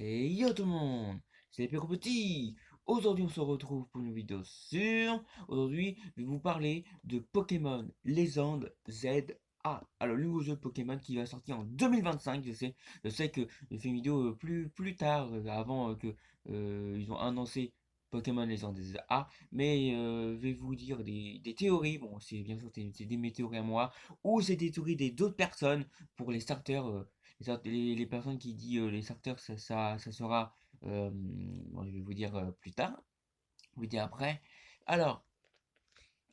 Et yo tout le monde, c'est Péro Petit. Aujourd'hui on se retrouve pour une vidéo sur... Aujourd'hui je vais vous parler de Pokémon Légende ZA. Alors le nouveau jeu Pokémon qui va sortir en 2025, je sais que j'ai fait une vidéo plus tard, avant que ils ont annoncé Pokémon Légende ZA. Mais je vais vous dire des théories, bon c'est bien sûr c'est mes théories à moi, ou c'est des théories d'autres personnes pour les starters. Les personnes qui disent les starters, ça sera, bon, je vais vous dire plus tard, je vais vous dire après. Alors,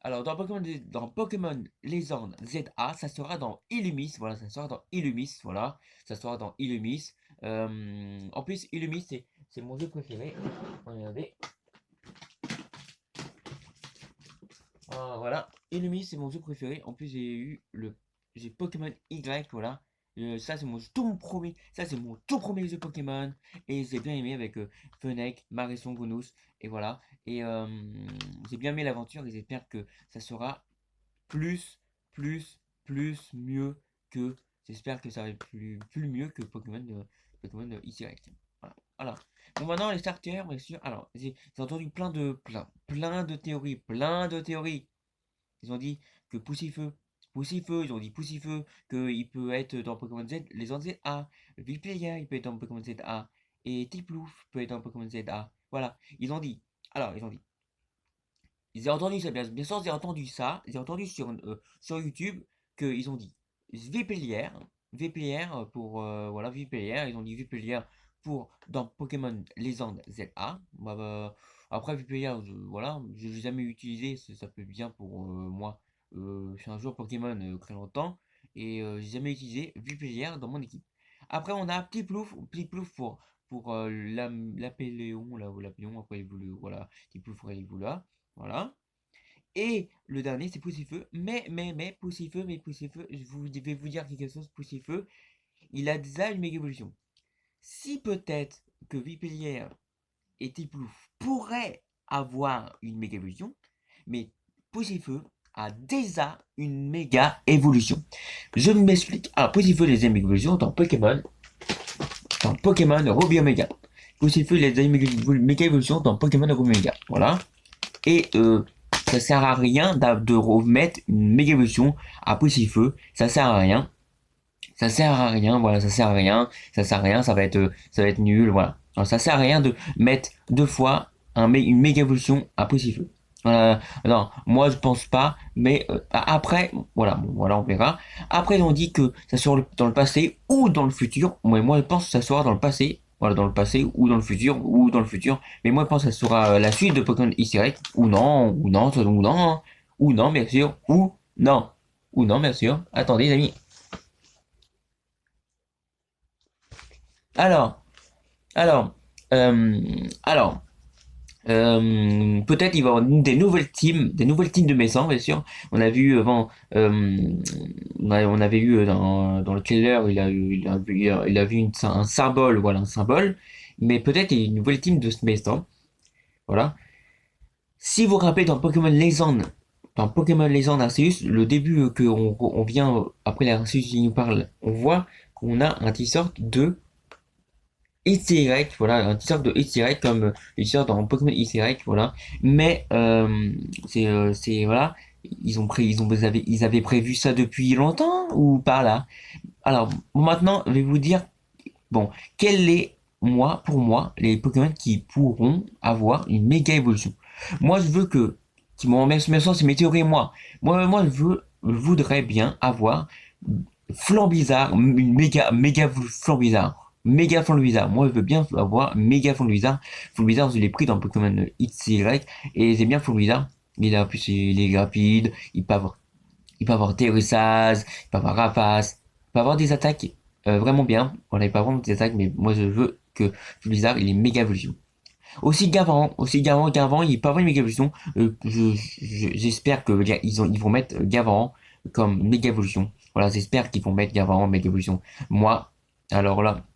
alors dans Pokémon Legends ZA, ça sera dans Illumis, voilà, ça sera dans Illumis, voilà, ça sera dans Illumis. En plus, Illumis, c'est mon jeu préféré. Regardez. Voilà, Illumis, c'est mon jeu préféré. En plus, j'ai Pokémon Y, voilà. Ça, c'est mon tout premier jeu Pokémon. Et j'ai bien aimé avec Fennec, Maresson, Gonous. Et voilà. Et j'ai bien aimé l'aventure et j'espère que ça sera plus, mieux que. J'espère que ça va être plus mieux que Pokémon Y. Voilà. Voilà. Bon, maintenant, les starters, bien sûr. Alors, j'ai entendu plein de théories, plein de théories. Ils ont dit que Poussifeu, ils ont dit Poussifeu, qu'il peut être dans Pokémon Z, les autres ZA. Viplia, il peut être dans Pokémon ZA. Et Tiplouf peut être dans Pokémon ZA. Voilà, ils ont dit. Alors, ils ont dit. Ils ont entendu ça, bien sûr, j'ai entendu ça. J'ai entendu sur YouTube qu'ils ont dit Vipelière, Vipelière pour, voilà, Vipelière. Ils ont dit Vipelière pour dans Pokémon Légende ZA. Après, Vipelière, voilà, je l'ai jamais utilisé, ça peut être bien pour moi. Je suis un joueur Pokémon très longtemps et j'ai jamais utilisé Vipelière dans mon équipe. Après, on a Petit Plouf pour l'Apéléon, là, ou l'Apéléon, après il voulu, voilà, Petit Plouf, il voulu là. Voilà. Et le dernier, c'est Poussifeu. Poussifeu, je vais vous dire quelque chose. Poussifeu, il a déjà une méga évolution. Si peut-être que Vipellière et Tiplouf pourraient avoir une méga évolution, mais Poussifeu a déjà une méga évolution. Je m'explique. Alors, Poussifeu, les méga évolutions dans Pokémon Ruby Omega. Poussifeu, les méga évolutions dans Pokémon Ruby Omega. Voilà. Et ça sert à rien de remettre une méga évolution à Poussifeu. Ça sert à rien. Ça sert à rien. Voilà, ça sert à rien. Ça sert à rien. Ça va être nul. Voilà. Alors, ça sert à rien de mettre deux fois une méga évolution à Poussifeu. Non, moi je pense pas, mais après, voilà, bon, voilà, on verra. Après, ils ont dit que ça sera dans le passé ou dans le futur. Moi, je pense que ça sera dans le passé, voilà, dans le passé ou dans le futur, ou dans le futur. Mais moi, je pense que ça sera la suite de Pokémon XY, ou non, bien sûr, ou non, bien sûr. Attendez, les amis. Alors, alors, alors. Peut-être il va y avoir des nouvelles teams de médecins, bien sûr. On a vu avant, on avait eu dans le trailer, il a vu un symbole, voilà, un symbole. Mais peut-être il y a une nouvelle team de médecins, voilà. Si vous vous rappelez dans Pokémon Legend Arceus, le début on vient après l'Arceus qui nous parle, on voit qu'on a un t-shirt de XY, voilà, un t-shirt de XY comme les t-shirts dans Pokémon XY, voilà. Mais voilà, ils avaient prévu ça depuis longtemps ou pas là? Alors bon, maintenant, je vais vous dire, bon, quel est pour moi, les Pokémon qui pourront avoir une méga évolution. Moi, je veux même ça, c'est mes théories, moi, je voudrais bien avoir Flambizarre, une méga Flambizarre. Méga Flambizarre. Moi, je veux bien avoir méga Flambizarre. Flambizarre, je l'ai pris dans Pokémon XY. Et j'aime bien Flambizarre. En plus, il est rapide. Il peut avoir Terrissage. Il peut avoir Rapace. Il peut avoir des attaques vraiment bien. On n'a pas vraiment des attaques, mais moi, je veux que Flambizarre, il est méga évolution. Gavant, il peut avoir une méga évolution. J'espère que ils vont mettre Gavant comme méga évolution. Voilà, j'espère qu'ils vont mettre Gavant méga évolution. Moi, alors là,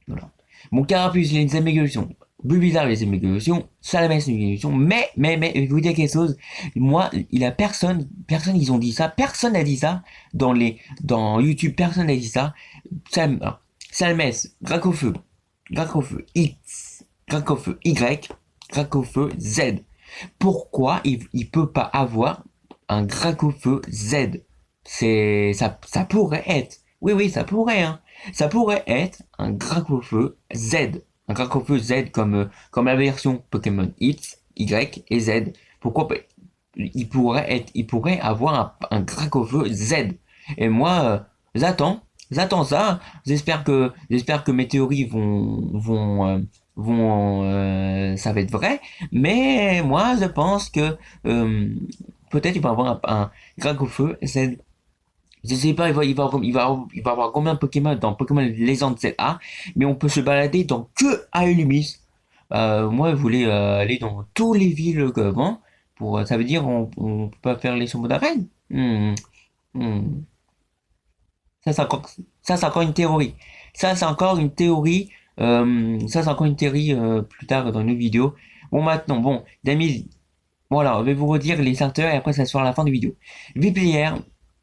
voilà. Mon Carapuce, il a une méga évolution. Bulbizarre, il a une méga évolution. Salamence, une méga évolution. Mais, je vais vous dire quelque chose. Moi, ils ont dit ça. Personne n'a dit ça dans YouTube. Personne n'a dit ça. Salamence, Dracofeu. Gracofeu X, Gracofeu Y, Gracofeu Z. Pourquoi il peut pas avoir un Gracofeu Z? Ça pourrait être. Oui, oui, ça pourrait, hein. Ça pourrait être un Gracofeu Z. Un Gracofeu Z comme la version Pokémon X, Y et Z. Pourquoi pas? Il pourrait avoir un Gracofeu Z. Et moi, j'attends ça. J'espère que mes théories ça va être vrai. Mais moi, je pense que peut-être il va avoir un Gracofeu Z. Je sais pas, il va avoir combien de Pokémon dans Pokémon Legends ZA, mais on peut se balader dans que à Illumis. Moi, je voulais aller dans tous les villes avant, ça veut dire on peut pas faire les sombres d'arène. Hmm. Ça, c'est encore une théorie. Ça, c'est encore une théorie. Ça, c'est encore une théorie plus tard dans une vidéo. Bon, maintenant, bon, d'amis, voilà, je vais vous redire les acteurs et après, ça sera la fin de vidéo. Vipierre,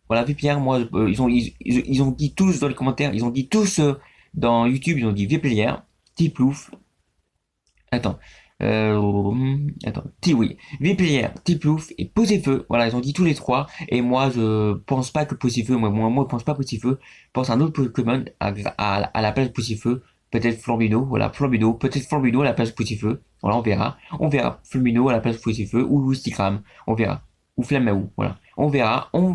voilà, Vipierre, moi, ils ont dit tous dans les commentaires, ils ont dit tous dans YouTube, ils ont dit Vipierre, Tiplouf, attends. Oui. Vipère, Tiplouf et Posefeu. Voilà, ils ont dit tous les trois. Et moi, je pense pas que Posefeu, moi, je pense pas Posefeu. Je pense à un autre Pokémon à la place de Posefeu. Peut-être Flambino, voilà, Flambino, peut-être Flambino à la place de Posefeu. Voilà, on verra. On verra Flambino à la place de Posefeu ou Stikram. On verra. Ou Flammeau, voilà. On verra. On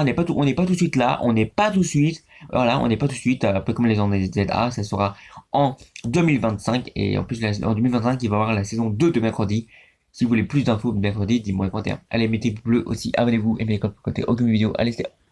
n'est pas tout de suite là. On n'est pas tout de suite. Voilà, on n'est pas tout de suite. Pokémon Legends ZA, ça sera en 2025. Et en plus, en 2025, il va y avoir la saison 2 de mercredi. Si vous voulez plus d'infos de mercredi, dites-moi en commentaire. Allez, mettez bleu aussi, abonnez-vous, et mettez comme côté aucune vidéo. Allez, c'est